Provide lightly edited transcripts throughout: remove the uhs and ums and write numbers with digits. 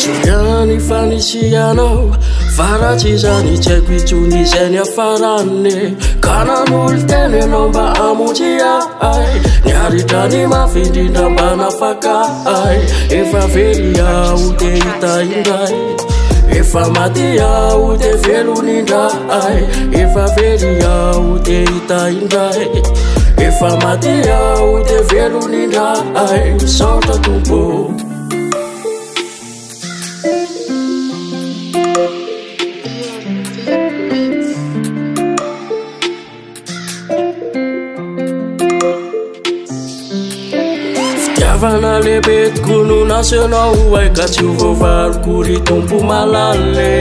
Soiany fanisianao faratsy zany tsy haiko itsony izay ny afarany ka nanolo teny ianao mba hamonjy ahy niaritra ny mafy indrindra mba nafaka ahy efa very aho te hita indray efa maty aho te velon'indray efa very aho te hita indray efa maty aho te velon'indray misaotra tompo Fitiavana lehibe tokony ho naseanao ay ka tsy ho voavarokory tompo malale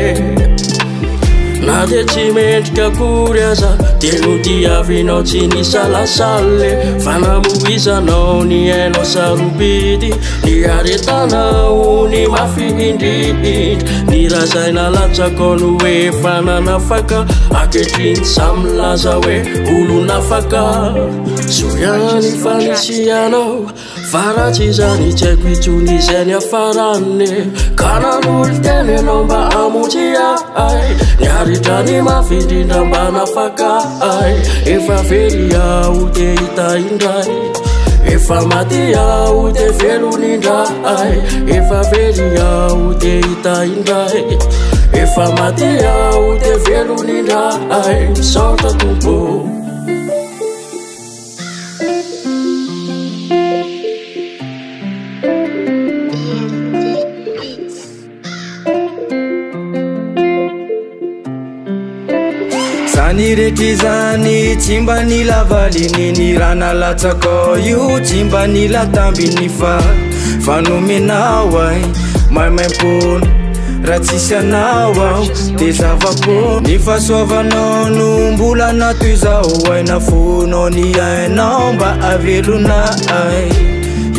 na dia tsy mendrika akory aza dia no diavinao tsy nisalasale fa namoizanao ny hainao sarobidy ny aretanao ny mafy indrindra ny razaina latsakao no efa nanafaka ankehitriny samy laza hoe olo nafaka soiany fanisianao faratsy zany tsy haiko itsony izay ny afarany ka nanolo teny ianao mba hamonjy ahy niaritra ny mafy indrindra mba nafaka ahy efa very aho te hita indray efa maty aho te velon'indray efa very aho te hita indray efa maty aho te velon'indray misaotra tompo Zany rehetra zany tsy mba nilavaliny ny rana latsakao io tsy mba nilatambiny fa nomenao ay maimaim-pony raha tsisy anao aho dia zava-pony ny fahasoavanao no mbola natoy zao ay nafonao ny ainao mba avelona ay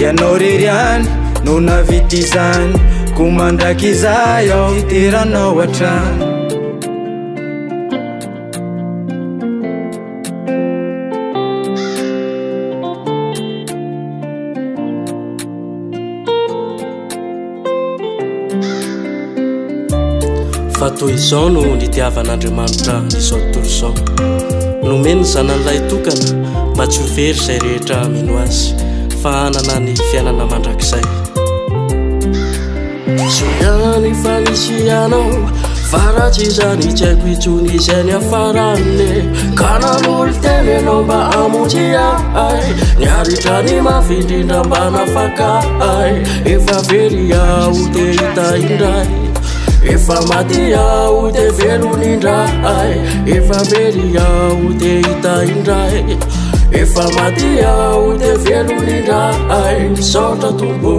ianao rery any no navity izany ko mandraky izay aho iteranao hatrany fa toy izao no nitiavan'Andriamanitra izao tontolo izao nomeny zanan'ilay tokana mba tsy ho very izay rehetra mino azy fa hanana ny fiainana mandrakizay soiany fanisianao faratsy zany tsy haiko itsony izay ny afarany ka nanolo teny ianao mba hamonjy ahy niaritra ny mafy indrindra mba nafaka ahy efa very aho te hita indray efa maty aho te velon'indray efa very aho te hita indray efa maty aho te velon'indray misaotra tompo